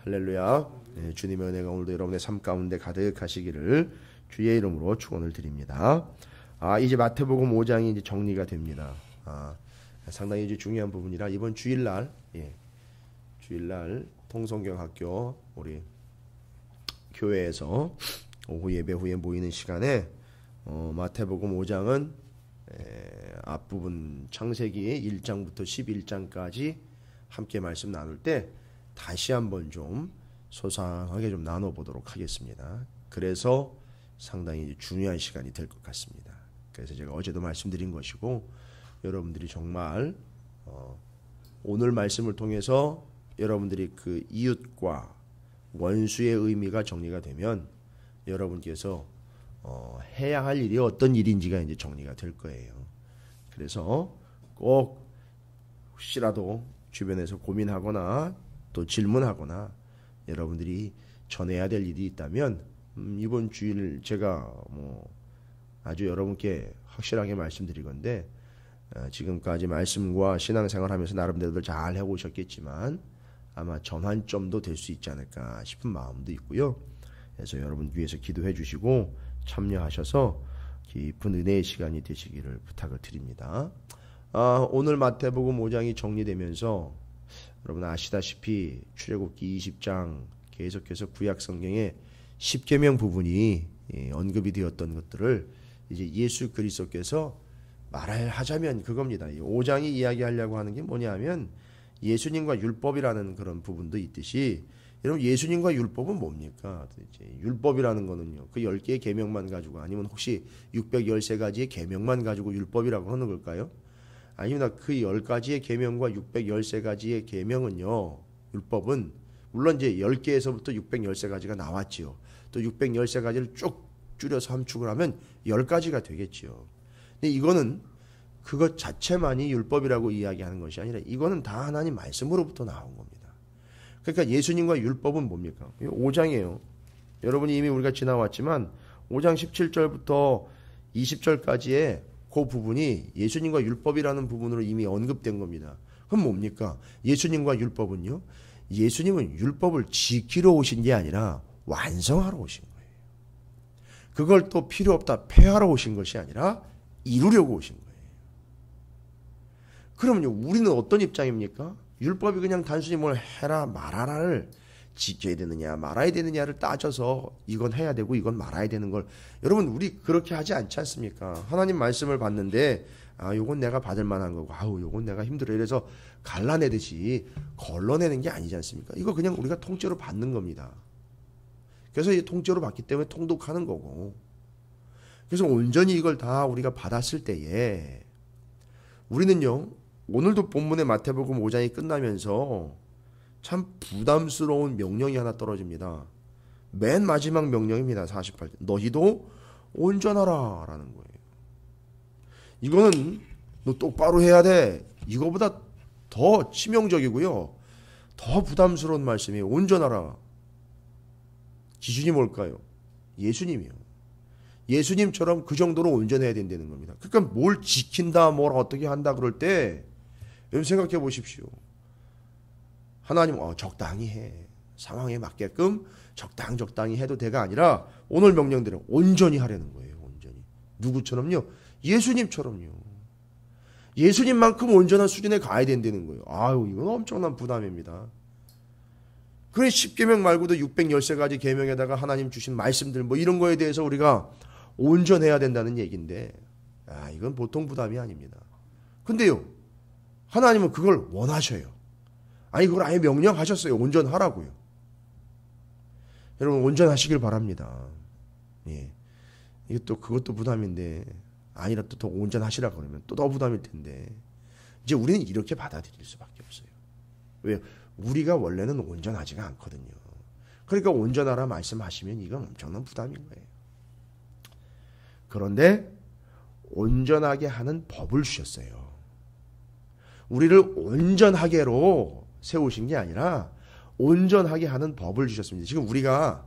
할렐루야. 네, 주님의 은혜가 오늘도 여러분의 삶 가운데 가득하시기를 주의 이름으로 축원을 드립니다. 이제 마태복음 5장이 이제 정리가 됩니다. 상당히 이제 중요한 부분이라 이번 주일날, 주일날 통성경학교 우리 교회에서 오후 예배 후에 모이는 시간에 마태복음 5장은 앞부분 창세기 1장부터 11장까지 함께 말씀 나눌 때 다시 한번 좀 소상하게 좀 나눠보도록 하겠습니다. 그래서 상당히 중요한 시간이 될 것 같습니다. 그래서 제가 어제도 말씀드린 것이고 여러분들이 정말 오늘 말씀을 통해서 여러분들이 그 이웃과 원수의 의미가 정리가 되면 여러분께서 해야 할 일이 어떤 일인지가 이제 정리가 될 거예요. 그래서 꼭 혹시라도 주변에서 고민하거나 또 질문하거나 여러분들이 전해야 될 일이 있다면 이번 주일 제가 아주 여러분께 확실하게 말씀드리건데 지금까지 말씀과 신앙생활 하면서 나름대로 잘 해오셨겠지만 아마 전환점도 될 수 있지 않을까 싶은 마음도 있고요. 그래서 여러분 위해서 기도해 주시고 참여하셔서 깊은 은혜의 시간이 되시기를 부탁을 드립니다. 오늘 마태복음 5장이 정리되면서 여러분 아시다시피 출애굽기 20장 계속해서 구약 성경에 십계명 부분이 언급이 되었던 것들을 이제 예수 그리스도께서 말하자면 그겁니다. 5장이 이야기하려고 하는 게 뭐냐면 예수님과 율법이라는 그런 부분도 있듯이 여러분 예수님과 율법은 뭡니까? 도대체 율법이라는 거는요. 그 10개의 계명만 가지고 아니면 혹시 613가지의 계명만 가지고 율법이라고 하는 걸까요? 아닙니다. 그 10가지의 계명과 613가지의 계명은요. 율법은 물론 이제 10개에서부터 613가지가 나왔지요. 또 613가지를 쭉 줄여서 함축을 하면 10가지가 되겠지요. 근데 이거는 그것 자체만이 율법이라고 이야기하는 것이 아니라 이거는 다 하나님 말씀으로부터 나온 겁니다. 그러니까 예수님과 율법은 뭡니까? 5장이에요. 여러분이 이미 우리가 지나왔지만 5장 17절부터 20절까지의 그 부분이 예수님과 율법이라는 부분으로 이미 언급된 겁니다. 그럼 뭡니까? 예수님과 율법은요. 예수님은 율법을 지키러 오신 게 아니라 완성하러 오신 거예요. 그걸 또 필요 없다 폐하러 오신 것이 아니라 이루려고 오신 거예요. 그러면요. 우리는 어떤 입장입니까? 율법이 그냥 단순히 뭘 해라 말아라를 지켜야 되느냐 말아야 되느냐를 따져서 이건 해야 되고 이건 말아야 되는 걸 여러분 우리 그렇게 하지 않지 않습니까? 하나님 말씀을 받는데 요건 내가 받을 만한 거고 요건 내가 힘들어 이래서 갈라내듯이 걸러내는 게 아니지 않습니까? 이거 그냥 우리가 통째로 받는 겁니다. 그래서 이 통째로 받기 때문에 통독하는 거고 그래서 온전히 이걸 다 우리가 받았을 때에 우리는요 오늘도 본문의 마태복음 5장이 끝나면서 참 부담스러운 명령이 하나 떨어집니다. 맨 마지막 명령입니다. 48절. 너희도 온전하라 라는 거예요. 이거는 너 똑바로 해야 돼. 이거보다 더 치명적이고요. 더 부담스러운 말씀이에요. 온전하라. 기준이 뭘까요? 예수님이요. 예수님처럼 그 정도로 온전해야 된다는 겁니다. 그러니까 뭘 지킨다 뭘 어떻게 한다 그럴 때 여러분 생각해 보십시오. 하나님 적당히 해. 상황에 맞게끔 적당히 해도 돼가 아니라 오늘 명령대로 온전히 하려는 거예요. 온전히. 누구처럼요? 예수님처럼요. 예수님만큼 온전한 수준에 가야 된다는 거예요. 이건 엄청난 부담입니다. 그래 10계명 말고도 613가지 계명에다가 하나님 주신 말씀들 이런 거에 대해서 우리가 온전해야 된다는 얘기인데 이건 보통 부담이 아닙니다. 근데요. 하나님은 그걸 원하셔요. 그걸 아예 명령하셨어요. 온전하라고요. 여러분 온전하시길 바랍니다. 이게 또 그것도 부담인데 아니라 또 더 온전하시라 그러면 또 더 부담일 텐데 이제 우리는 이렇게 받아들일 수밖에 없어요. 왜요? 우리가 원래는 온전하지가 않거든요. 그러니까 온전하라 말씀하시면 이건 엄청난 부담인 거예요. 그런데 온전하게 하는 법을 주셨어요. 우리를 온전하게로 세우신 게 아니라 온전하게 하는 법을 주셨습니다. 지금 우리가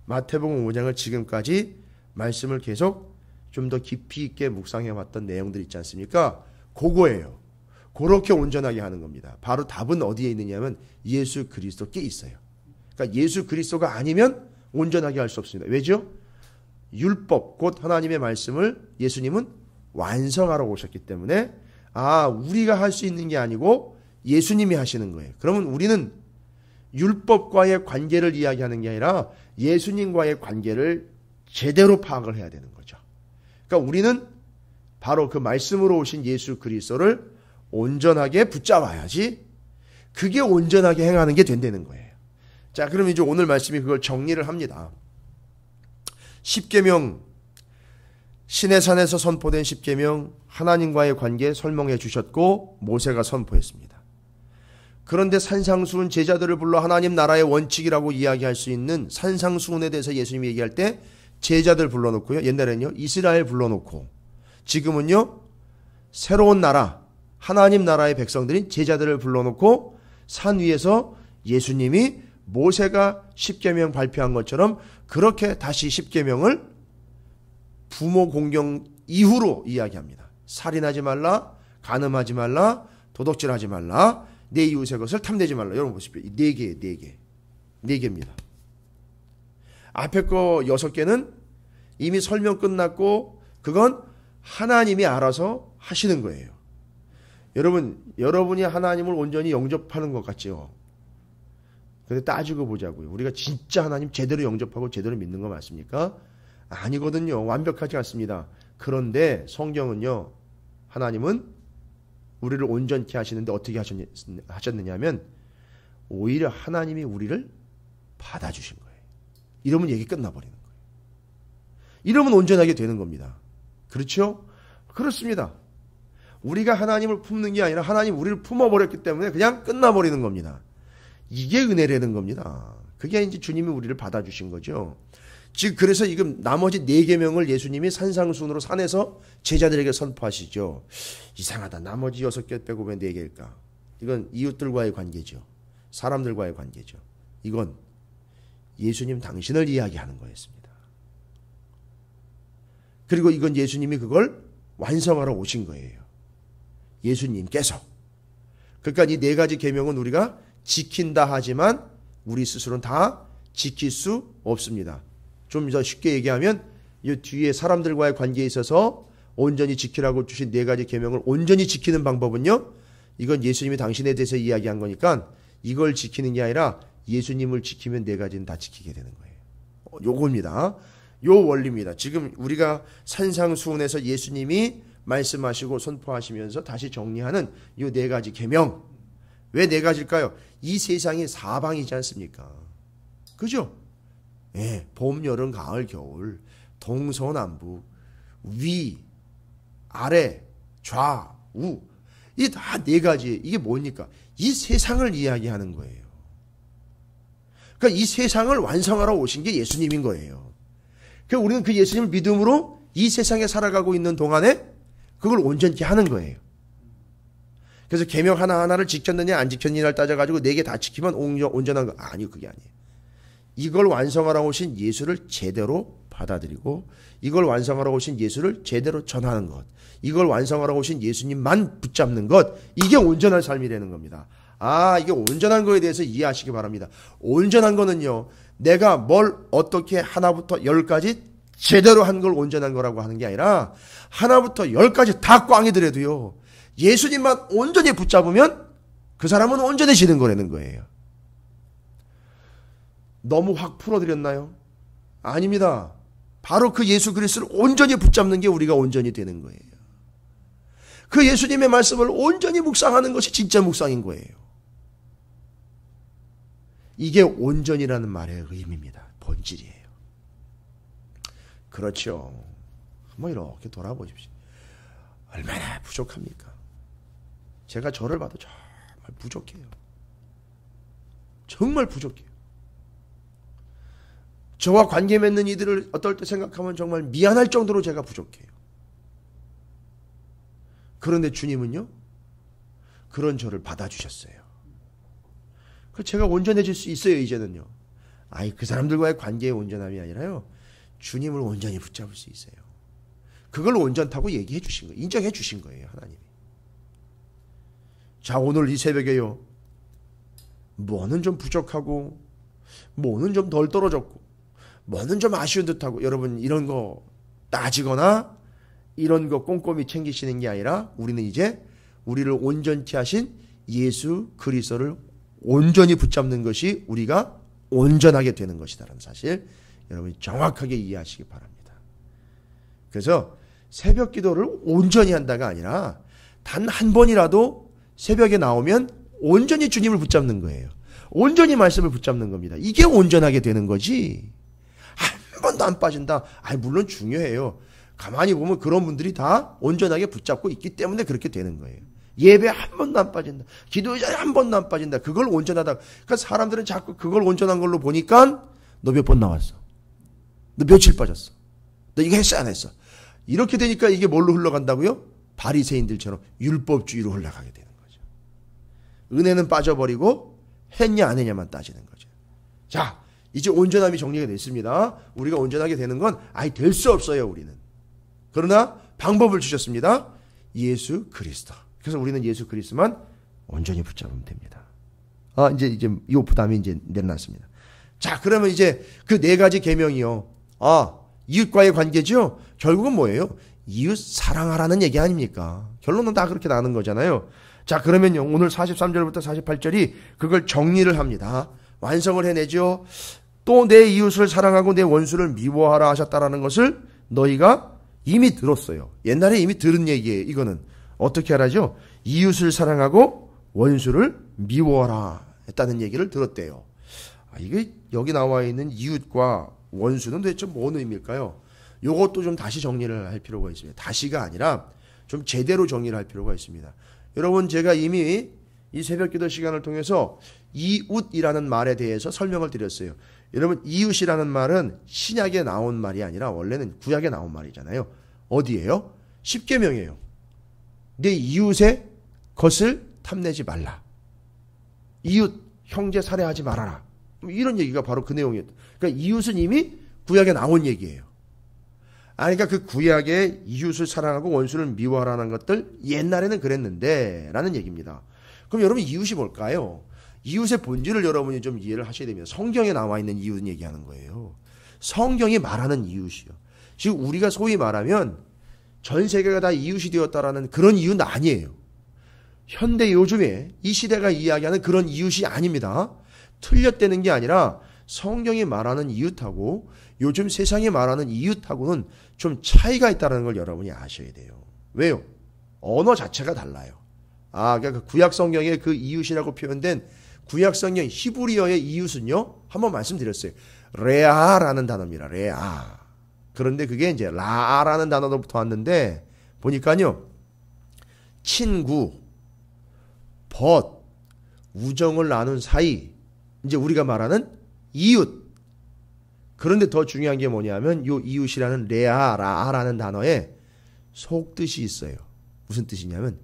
마태복음 5장을 지금까지 말씀을 계속 좀 더 깊이 있게 묵상해 왔던 내용들 있지 않습니까? 그거예요. 그렇게 온전하게 하는 겁니다. 바로 답은 어디에 있느냐면 예수 그리스도께 있어요. 그러니까 그러니까 예수 그리스도가 아니면 온전하게 할 수 없습니다. 왜죠? 율법 곧 하나님의 말씀을 예수님은 완성하러 오셨기 때문에 우리가 할 수 있는 게 아니고 예수님이 하시는 거예요. 그러면 우리는 율법과의 관계를 이야기하는 게 아니라 예수님과의 관계를 제대로 파악을 해야 되는 거죠. 그러니까 우리는 바로 그 말씀으로 오신 예수 그리스도를 온전하게 붙잡아야지 그게 온전하게 행하는 게 된다는 거예요. 자, 그럼 이제 오늘 말씀이 그걸 정리를 합니다. 십계명, 시내산에서 선포된 십계명, 하나님과의 관계 설명해 주셨고 모세가 선포했습니다. 그런데 산상수훈, 제자들을 불러 하나님 나라의 원칙이라고 이야기할 수 있는 산상수훈에 대해서 예수님이 얘기할 때 제자들 불러놓고요. 옛날에는요 이스라엘 불러놓고, 지금은요 새로운 나라, 하나님 나라의 백성들인 제자들을 불러놓고 산 위에서 예수님이 모세가 십계명 발표한 것처럼 그렇게 다시 십계명을 부모 공경 이후로 이야기합니다. 살인하지 말라, 간음하지 말라, 도둑질하지 말라, 내 이웃의 것을 탐내지 말라. 여러분 보십시오. 네 개입니다. 앞에 거 6개는 이미 설명 끝났고 그건 하나님이 알아서 하시는 거예요. 여러분이 하나님을 온전히 영접하는 것 같죠? 근데 따지고 보자고요. 우리가 진짜 하나님 제대로 영접하고 제대로 믿는 거 맞습니까? 아니거든요. 완벽하지 않습니다. 그런데 성경은요, 하나님은 우리를 온전케 하시는데 어떻게 하셨느냐면 오히려 하나님이 우리를 받아주신 거예요. 이러면 얘기 끝나버리는 거예요. 이러면 온전하게 되는 겁니다. 그렇죠? 그렇습니다. 우리가 하나님을 품는 게 아니라 하나님 우리를 품어버렸기 때문에 그냥 끝나버리는 겁니다. 이게 은혜라는 겁니다. 그게 이제 주님이 우리를 받아주신 거죠. 즉 그래서 지금 나머지 4계명을 예수님이 산상수훈으로 산에서 제자들에게 선포하시죠. 이상하다. 나머지 6개 빼고 왜 4개일까? 이건 이웃들과의 관계죠. 사람들과의 관계죠. 이건 예수님 당신을 이야기하는 거였습니다. 그리고 이건 예수님이 그걸 완성하러 오신 거예요. 예수님께서. 그러니까 이 4가지 계명은 우리가 지킨다 하지만 우리 스스로는 다 지킬 수 없습니다. 좀 더 쉽게 얘기하면 이 뒤에 사람들과의 관계에 있어서 온전히 지키라고 주신 4가지 계명을 온전히 지키는 방법은요, 이건 예수님이 당신에 대해서 이야기한 거니까 이걸 지키는 게 아니라 예수님을 지키면 4가지는 다 지키게 되는 거예요. 요겁니다. 요 원리입니다. 지금 우리가 산상수훈에서 예수님이 말씀하시고 선포하시면서 다시 정리하는 이 4가지 계명. 왜 4가지일까요? 이 세상이 사방이지 않습니까? 그죠? 예, 봄, 여름, 가을, 겨울, 동서남북, 위, 아래, 좌, 우. 이 다 4가지. 이게 뭡니까? 이 세상을 이야기하는 거예요. 그러니까 이 세상을 완성하러 오신 게 예수님인 거예요. 그러니까 우리는 그 예수님을 믿음으로 이 세상에 살아가고 있는 동안에 그걸 온전히 하는 거예요. 그래서 계명 하나하나를 지켰느냐 안 지켰느냐를 따져가지고 4개 다 지키면 온전한 거. 아니요, 그게 아니에요. 이걸 완성하러 오신 예수를 제대로 받아들이고 이걸 완성하러 오신 예수를 제대로 전하는 것, 이걸 완성하러 오신 예수님만 붙잡는 것, 이게 온전한 삶이라는 겁니다. 이게 온전한 거에 대해서 이해하시기 바랍니다. 온전한 거는요, 내가 뭘 어떻게 하나부터 10까지 제대로 한 걸 온전한 거라고 하는 게 아니라 하나부터 10까지 다 꽝이더라도요, 예수님만 온전히 붙잡으면 그 사람은 온전해지는 거라는 거예요. 너무 확 풀어드렸나요? 아닙니다. 바로 그 예수 그리스도를 온전히 붙잡는 게 우리가 온전히 되는 거예요. 그 예수님의 말씀을 온전히 묵상하는 것이 진짜 묵상인 거예요. 이게 온전이라는 말의 의미입니다. 본질이에요. 그렇죠. 한번 이렇게 돌아보십시오. 얼마나 부족합니까? 제가 저를 봐도 정말 부족해요. 정말 부족해요. 저와 관계 맺는 이들을 어떨 때 생각하면 정말 미안할 정도로 제가 부족해요. 그런데 주님은요, 그런 저를 받아주셨어요. 제가 온전해질 수 있어요, 이제는요. 그 사람들과의 관계의 온전함이 아니라요, 주님을 온전히 붙잡을 수 있어요. 그걸 온전하다고 얘기해 주신 거예요. 인정해 주신 거예요, 하나님이. 자, 오늘 이 새벽에요, 뭐는 좀 부족하고 뭐는 좀 덜 떨어졌고 뭐는 좀 아쉬운 듯하고 여러분 이런 거 따지거나 이런 거 꼼꼼히 챙기시는 게 아니라 우리는 이제 우리를 온전케 하신 예수 그리스도를 온전히 붙잡는 것이 우리가 온전하게 되는 것이다라는 사실 여러분이 정확하게 이해하시기 바랍니다. 그래서 새벽 기도를 온전히 한다가 아니라 단 한 번이라도 새벽에 나오면 온전히 주님을 붙잡는 거예요. 온전히 말씀을 붙잡는 겁니다. 이게 온전하게 되는 거지. 한 번도 안 빠진다. 물론 중요해요. 가만히 보면 그런 분들이 다 온전하게 붙잡고 있기 때문에 그렇게 되는 거예요. 예배 한 번도 안 빠진다. 기도 자리 한 번도 안 빠진다. 그걸 온전하다. 그러니까 사람들은 자꾸 그걸 온전한 걸로 보니까 너 몇 번 나왔어? 너 며칠 빠졌어? 너 이거 했어 안 했어? 이렇게 되니까 이게 뭘로 흘러간다고요? 바리새인들처럼 율법주의로 흘러가게 되는 거죠. 은혜는 빠져버리고 했냐 안 했냐만 따지는 거죠. 자, 이제 온전함이 정리가 됐습니다. 우리가 온전하게 되는 건 될 수 없어요, 우리는. 그러나 방법을 주셨습니다. 예수 그리스도. 그래서 우리는 예수 그리스도만 온전히 붙잡으면 됩니다. 이제 이 부담이 이제 내려놨습니다. 자, 그러면 이제 그 네 가지 계명이요. 이웃과의 관계죠. 결국은 뭐예요? 이웃 사랑하라는 얘기 아닙니까? 결론은 다 그렇게 나는 거잖아요. 자, 그러면요. 오늘 43절부터 48절이 그걸 정리를 합니다. 완성을 해내죠. 또 내 이웃을 사랑하고 내 원수를 미워하라 하셨다라는 것을 너희가 이미 들었어요. 옛날에 이미 들은 얘기예요. 이거는 어떻게 하라죠? 이웃을 사랑하고 원수를 미워하라 했다는 얘기를 들었대요. 이게 여기 나와 있는 이웃과 원수는 도대체 뭔 의미일까요? 요것도 좀 다시 정리를 할 필요가 있습니다. 다시가 아니라 좀 제대로 정리를 할 필요가 있습니다. 여러분, 제가 이미 이 새벽기도 시간을 통해서 이웃이라는 말에 대해서 설명을 드렸어요. 여러분, 이웃이라는 말은 신약에 나온 말이 아니라 원래는 구약에 나온 말이잖아요. 어디예요? 십계명이에요. 내 이웃의 것을 탐내지 말라. 이웃, 형제 살해하지 말아라. 이런 얘기가 바로 그 내용이에요. 그러니까 이웃은 이미 구약에 나온 얘기예요. 그러니까 그 구약의 이웃을 사랑하고 원수를 미워하라는 것들 옛날에는 그랬는데 라는 얘기입니다. 그럼 여러분, 이웃이 뭘까요? 이웃의 본질을 여러분이 좀 이해를 하셔야 됩니다. 성경에 나와 있는 이웃 얘기하는 거예요. 성경이 말하는 이웃이요. 지금 우리가 소위 말하면 전 세계가 다 이웃이 되었다라는 그런 이웃은 아니에요. 현대 요즘에 이 시대가 이야기하는 그런 이웃이 아닙니다. 틀렸다는 게 아니라 성경이 말하는 이웃하고 요즘 세상이 말하는 이웃하고는 좀 차이가 있다는 걸 여러분이 아셔야 돼요. 왜요? 언어 자체가 달라요. 그러니까 구약 성경의 그 이웃이라고 표현된 구약 성경 히브리어의 이웃은요, 한번 말씀드렸어요. 레아라는 단어입니다. 레아. 그런데 그게 이제 라라는 단어로부터 왔는데 보니까요, 친구, 벗, 우정을 나눈 사이, 이제 우리가 말하는 이웃. 그런데 더 중요한 게 뭐냐면 요 이웃이라는 레아, 라라는 단어에 속뜻이 있어요. 무슨 뜻이냐면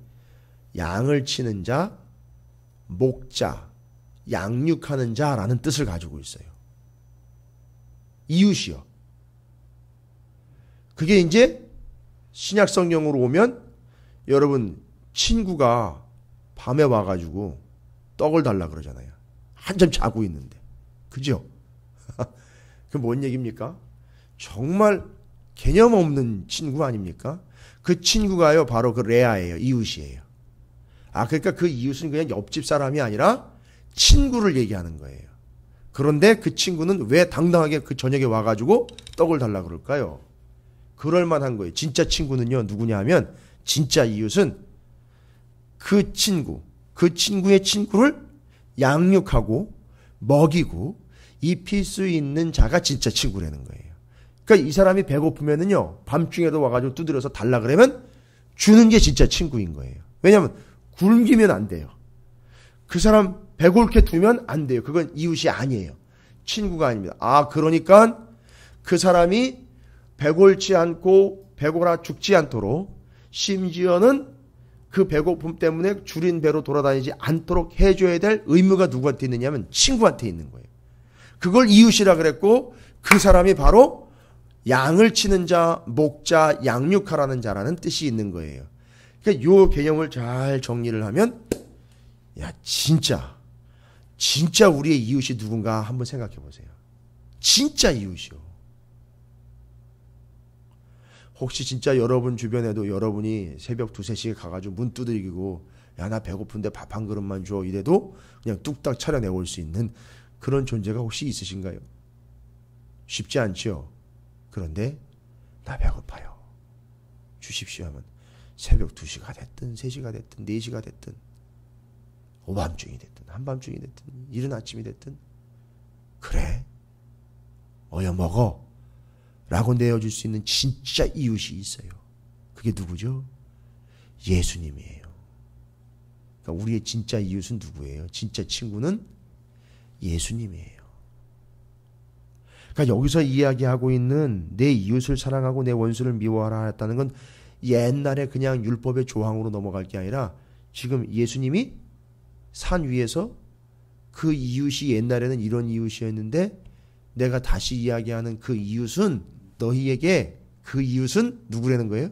양을 치는 자, 목자, 양육하는 자라는 뜻을 가지고 있어요. 이웃이요. 그게 이제 신약 성경으로 오면 여러분, 친구가 밤에 와가지고 떡을 달라 그러잖아요. 한참 자고 있는데. 그죠? 그 뭔 얘기입니까? 정말 개념 없는 친구 아닙니까? 그 친구가요, 바로 그 레아예요. 이웃이에요. 그러니까 그 이웃은 그냥 옆집 사람이 아니라 친구를 얘기하는 거예요. 그런데 그 친구는 왜 당당하게 그 저녁에 와가지고 떡을 달라 그럴까요? 그럴만한 거예요. 진짜 친구는요, 누구냐 하면 진짜 이웃은 그 친구, 그 친구의 친구를 양육하고 먹이고 입힐 수 있는 자가 진짜 친구라는 거예요. 그러니까 이 사람이 배고프면은요, 밤중에도 와가지고 두드려서 달라 그러면 주는 게 진짜 친구인 거예요. 왜냐하면 굶기면 안 돼요. 그 사람 배고프게 두면 안 돼요. 그건 이웃이 아니에요. 친구가 아닙니다. 그러니까 그 사람이 배골치 않고 배고라 죽지 않도록 심지어는 그 배고픔 때문에 줄인 배로 돌아다니지 않도록 해줘야 될 의무가 누구한테 있느냐면 친구한테 있는 거예요. 그걸 이웃이라 그랬고 그 사람이 바로 양을 치는 자, 목자, 양육하라는 자라는 뜻이 있는 거예요. 그러니까 이 개념을 잘 정리를 하면 진짜 진짜 우리의 이웃이 누군가 한번 생각해 보세요. 진짜 이웃이요. 혹시 진짜 여러분 주변에도 여러분이 새벽 2, 3시에 가가지고 문 두드리고 야, 나 배고픈데 밥 한 그릇만 줘 이래도 그냥 뚝딱 차려내올 수 있는 그런 존재가 혹시 있으신가요? 쉽지 않죠. 그런데 나 배고파요. 주십시오 하면 새벽 2시가 됐든 3시가 됐든 4시가 됐든 오밤중이 됐든 한밤중이 됐든 이른 아침이 됐든 그래 어여 먹어 라고 내어줄 수 있는 진짜 이웃이 있어요. 그게 누구죠? 예수님이에요. 그러니까 우리의 진짜 이웃은 누구예요? 진짜 친구는 예수님이에요. 그러니까 여기서 이야기하고 있는 내 이웃을 사랑하고 내 원수를 미워하라 했다는 건 옛날에 그냥 율법의 조항으로 넘어갈 게 아니라 지금 예수님이 산 위에서 그 이웃이 옛날에는 이런 이웃이었는데 내가 다시 이야기하는 그 이웃은 너희에게 그 이웃은 누구라는 거예요?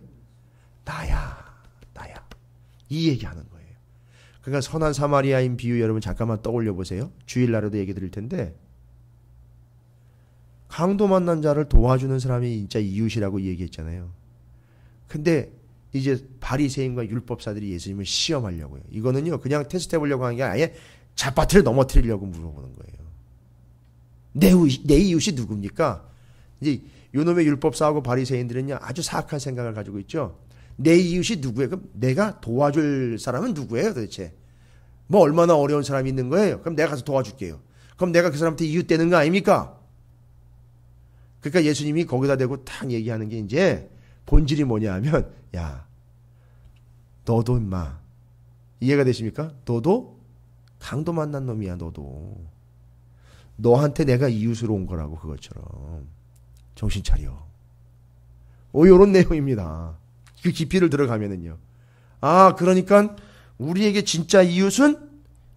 나야. 이 얘기하는 거예요. 그러니까 선한 사마리아인 비유 여러분 잠깐만 떠올려 보세요. 주일날에도 얘기 드릴 텐데 강도 만난 자를 도와주는 사람이 진짜 이웃이라고 얘기했잖아요. 근데 이제 바리새인과 율법사들이 예수님을 시험하려고요. 이거는요 그냥 테스트 해보려고 하는 게 아예 잣밭을 넘어뜨리려고 물어보는 거예요. 내 이웃이 누굽니까? 이제 요놈의 율법사하고 바리새인들은요 아주 사악한 생각을 가지고 있죠. 내 이웃이 누구예요? 그럼 내가 도와줄 사람은 누구예요 도대체? 뭐 얼마나 어려운 사람이 있는 거예요? 그럼 내가 가서 도와줄게요. 그럼 내가 그 사람한테 이웃 되는 거 아닙니까? 그러니까 예수님이 거기다 대고 탁 얘기하는 게 이제 본질이 뭐냐 하면 야 너도 임마 이해가 되십니까? 너도 강도 만난 놈이야. 너도 너한테 내가 이웃으로 온 거라고. 그것처럼 정신 차려. 요런 내용입니다. 그 깊이를 들어가면은요. 그러니까 우리에게 진짜 이웃은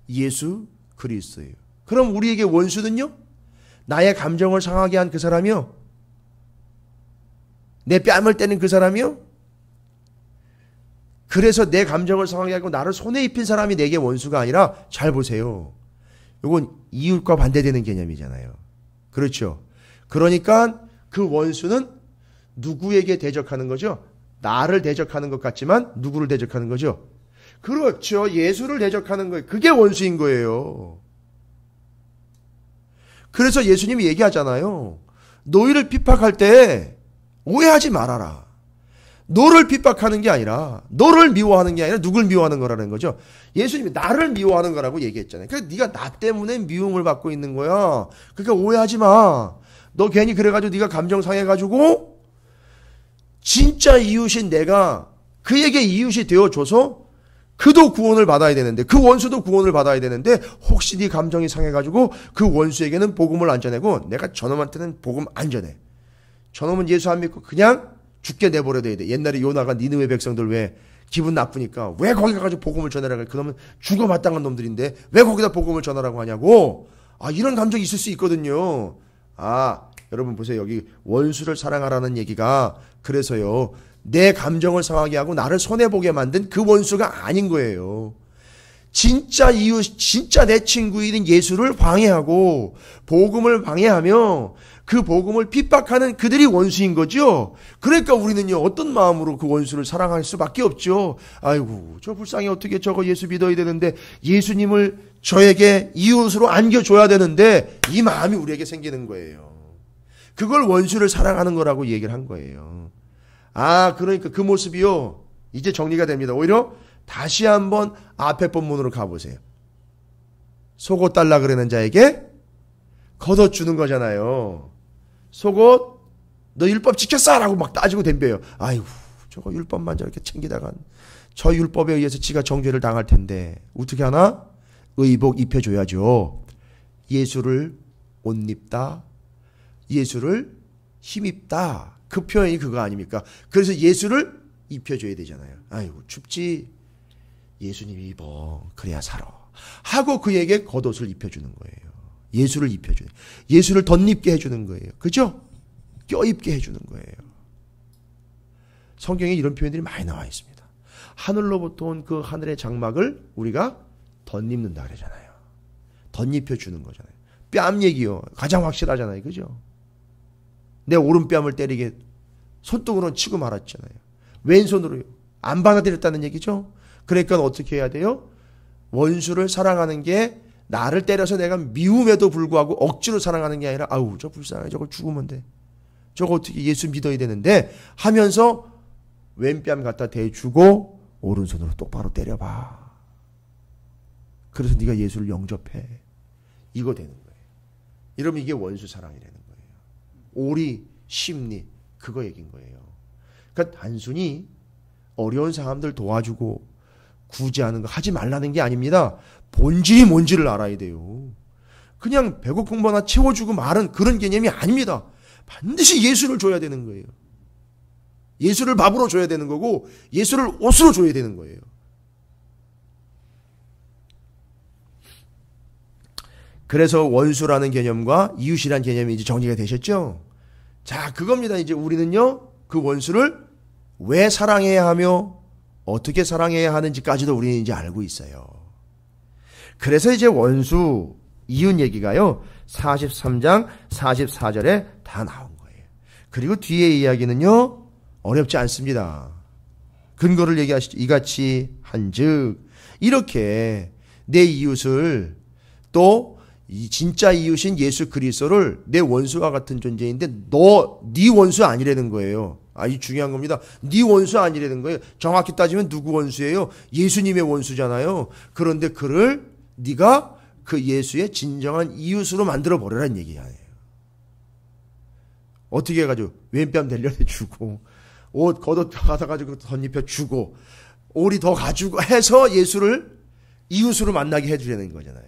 예수 그리스도예요. 그럼 우리에게 원수는요? 나의 감정을 상하게 한 그 사람이요? 내 뺨을 때는 그 사람이요? 그래서 내 감정을 상하게 하고 나를 손에 입힌 사람이 내게 원수가 아니라 잘 보세요. 이건 이웃과 반대되는 개념이잖아요. 그렇죠. 그러니까 그 원수는 누구에게 대적하는 거죠? 나를 대적하는 것 같지만 누구를 대적하는 거죠? 그렇죠. 예수를 대적하는 거예요. 그게 원수인 거예요. 그래서 예수님이 얘기하잖아요. 너희를 핍박할 때 오해하지 말아라. 너를 핍박하는 게 아니라 너를 미워하는 게 아니라 누굴 미워하는 거라는 거죠. 예수님이 나를 미워하는 거라고 얘기했잖아요. 그러니까 네가 나 때문에 미움을 받고 있는 거야. 그러니까 오해하지 마. 너 괜히 그래가지고 네가 감정 상해가지고 진짜 이웃인 내가 그에게 이웃이 되어줘서 그도 구원을 받아야 되는데 그 원수도 구원을 받아야 되는데 혹시 네 감정이 상해가지고 그 원수에게는 복음을 안 전하고 내가 저놈한테는 복음 안 전해. 저놈은 예수 안 믿고 그냥 죽게 내버려야 돼. 옛날에 요나가 니느웨 백성들 왜 기분 나쁘니까 왜 거기 가가지고 복음을 전하라고 해. 그놈은 죽어마땅한 놈들인데 왜 거기다 복음을 전하라고 하냐고. 이런 감정이 있을 수 있거든요. 여러분 보세요. 여기 원수를 사랑하라는 얘기가 그래서요. 내 감정을 상하게 하고 나를 손해보게 만든 그 원수가 아닌 거예요. 진짜 이웃, 진짜 내 친구인 예수를 방해하고 복음을 방해하며 그 복음을 핍박하는 그들이 원수인 거죠. 그러니까 우리는요 어떤 마음으로 그 원수를 사랑할 수밖에 없죠. 아이고 저 불쌍히 어떻게 저거 예수 믿어야 되는데 예수님을 저에게 이웃으로 안겨줘야 되는데 이 마음이 우리에게 생기는 거예요. 그걸 원수를 사랑하는 거라고 얘기를 한 거예요. 그러니까 그 모습이요 이제 정리가 됩니다. 오히려 다시 한번 앞에 본문으로 가보세요. 속옷 달라 그러는 자에게 걷어주는 거잖아요. 속옷 너 율법 지켰어? 라고 막 따지고 덤벼요. 아이고 저거 율법만 저렇게 챙기다간 저 율법에 의해서 지가 정죄를 당할 텐데 어떻게 하나? 의복 입혀줘야죠. 예수를 옷 입다. 예수를 힘입다. 그 표현이 그거 아닙니까? 그래서 예수를 입혀줘야 되잖아요. 아이고 춥지? 예수님이 입어. 그래야 살아. 하고 그에게 겉옷을 입혀주는 거예요. 예수를 입혀주는 예수를 덧입게 해주는 거예요. 그죠? 껴입게 해주는 거예요. 성경에 이런 표현들이 많이 나와 있습니다. 하늘로부터 온 그 하늘의 장막을 우리가 덧입는다 그러잖아요. 덧입혀 주는 거잖아요. 뺨 얘기요. 가장 확실하잖아요. 그죠? 내 오른뺨을 때리게 손등으로는 치고 말았잖아요. 왼손으로요. 안 받아들였다는 얘기죠. 그러니까 어떻게 해야 돼요? 원수를 사랑하는 게 나를 때려서 내가 미움에도 불구하고 억지로 사랑하는 게 아니라 아우 저 불쌍해 저걸 죽으면 돼. 저거 어떻게 예수 믿어야 되는데 하면서 왼뺨 갖다 대주고 오른손으로 똑바로 때려봐. 그래서 네가 예수를 영접해. 이거 되는 거예요. 이러면 이게 원수 사랑이라는 거예요. 오리, 심리 그거 얘기인 거예요. 그러니까 단순히 어려운 사람들 도와주고 구제하는 거 하지 말라는 게 아닙니다. 본질이 뭔지를 알아야 돼요. 그냥 배고픈 거 하나 채워주고 말은 그런 개념이 아닙니다. 반드시 예수를 줘야 되는 거예요. 예수를 밥으로 줘야 되는 거고 예수를 옷으로 줘야 되는 거예요. 그래서 원수라는 개념과 이웃이라는 개념이 이제 정리가 되셨죠? 자, 그겁니다. 이제 우리는요, 그 원수를 왜 사랑해야 하며 어떻게 사랑해야 하는지까지도 우리는 이제 알고 있어요. 그래서 이제 원수, 이웃 얘기가요, 43장 44절에 다 나온 거예요. 그리고 뒤에 이야기는요, 어렵지 않습니다. 근거를 얘기하시죠. 이같이 한즉, 이렇게 내 이웃을 또 이 진짜 이웃인 예수 그리스도를 내 원수와 같은 존재인데 네 원수 아니라는 거예요. 이 중요한 겁니다. 네 원수 아니라는 거예요. 정확히 따지면 누구 원수예요? 예수님의 원수잖아요. 그런데 그를 네가 그 예수의 진정한 이웃으로 만들어 버려라는 얘기 아니에요. 어떻게 해가지고 왼뺨 대려내주고 옷 겉옷 받아가지고 덧입혀 주고 오리 더 가지고 해서 예수를 이웃으로 만나게 해주려는 거잖아요.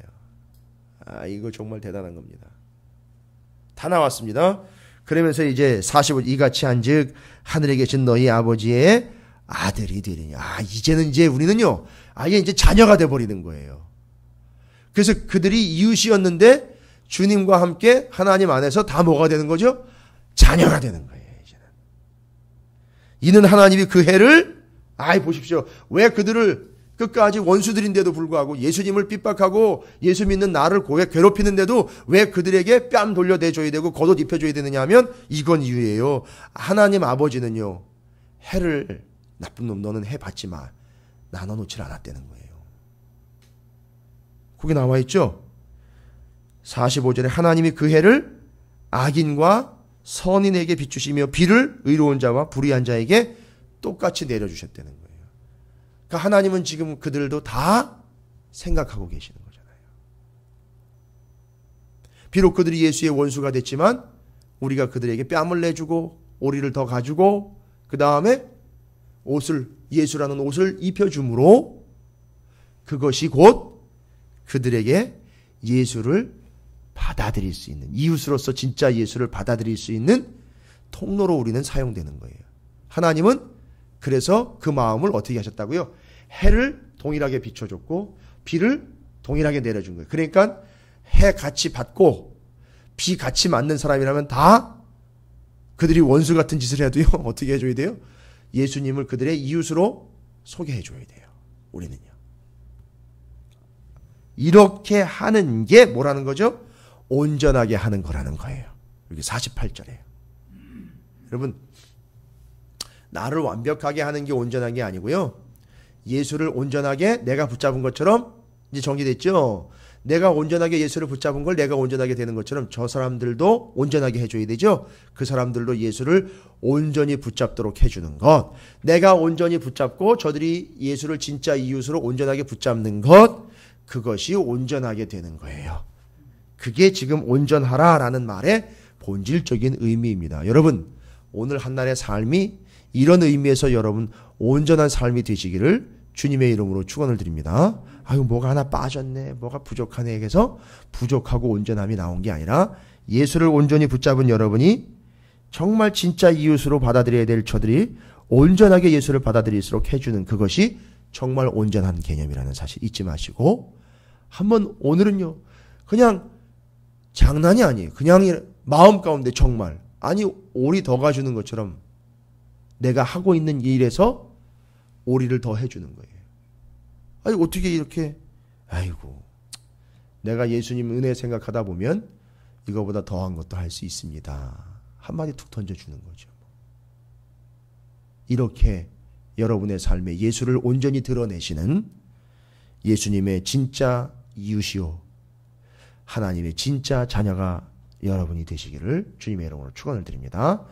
이거 정말 대단한 겁니다. 다 나왔습니다. 그러면서 이제 45 이같이 한즉 하늘에 계신 너희 아버지의 아들이 되리니. 이제는 이제 우리는요 아예 이제 자녀가 돼 버리는 거예요. 그래서 그들이 이웃이었는데 주님과 함께 하나님 안에서 다 뭐가 되는 거죠? 자녀가 되는 거예요. 이제는. 이는 하나님이 그 해를 보십시오. 왜 그들을 끝까지 원수들인데도 불구하고 예수님을 핍박하고 예수 믿는 나를 괴롭히는데도 왜 그들에게 뺨 돌려대줘야 되고 겉옷 입혀줘야 되느냐 하면 이건 이유예요. 하나님 아버지는요 해를 나쁜 놈 너는 해 받지 마. 나눠놓질 않았다는 거예요. 거기 나와 있죠. 45절에 하나님이 그 해를 악인과 선인에게 비추시며 비를 의로운 자와 불의한 자에게 똑같이 내려주셨다는 거예요. 그러니까 하나님은 지금 그들도 다 생각하고 계시는 거잖아요. 비록 그들이 예수의 원수가 됐지만 우리가 그들에게 뺨을 내주고 오리를 더 가지고 그 다음에 예수라는 옷을 입혀줌으로 그것이 곧 그들에게 예수를 받아들일 수 있는 이웃으로서 진짜 예수를 받아들일 수 있는 통로로 우리는 사용되는 거예요. 하나님은 그래서 그 마음을 어떻게 하셨다고요? 해를 동일하게 비춰줬고 비를 동일하게 내려준 거예요. 그러니까 해 같이 받고 비 같이 맞는 사람이라면 다 그들이 원수 같은 짓을 해도요 어떻게 해줘야 돼요? 예수님을 그들의 이웃으로 소개해줘야 돼요. 우리는요. 이렇게 하는 게 뭐라는 거죠? 온전하게 하는 거라는 거예요. 여기 48절이에요. 여러분 나를 완벽하게 하는 게 온전한 게 아니고요. 예수를 온전하게 내가 붙잡은 것처럼 이제 정리됐죠. 내가 온전하게 예수를 붙잡은 걸 내가 온전하게 되는 것처럼 저 사람들도 온전하게 해줘야 되죠. 그 사람들도 예수를 온전히 붙잡도록 해주는 것. 내가 온전히 붙잡고 저들이 예수를 진짜 이웃으로 온전하게 붙잡는 것. 그것이 온전하게 되는 거예요. 그게 지금 온전하라라는 말의 본질적인 의미입니다. 여러분 오늘 한날의 삶이 이런 의미에서 여러분 온전한 삶이 되시기를 주님의 이름으로 축원을 드립니다. 뭐가 하나 빠졌네, 뭐가 부족하네 해서 부족하고 온전함이 나온 게 아니라 예수를 온전히 붙잡은 여러분이 정말 진짜 이웃으로 받아들여야 될 저들이 온전하게 예수를 받아들일수록 해주는 그것이 정말 온전한 개념이라는 사실 잊지 마시고 한번 오늘은요 그냥 장난이 아니에요. 그냥 마음 가운데 정말 오리 더 가주는 것처럼 내가 하고 있는 일에서 오리를 더 해주는 거예요. 어떻게 이렇게 내가 예수님 은혜 생각하다 보면 이거보다 더한 것도 할 수 있습니다. 한마디 툭 던져주는 거죠. 이렇게 여러분의 삶에 예수를 온전히 드러내시는 예수님의 진짜 이웃이요 하나님의 진짜 자녀가 여러분이 되시기를 주님의 이름으로 축원을 드립니다.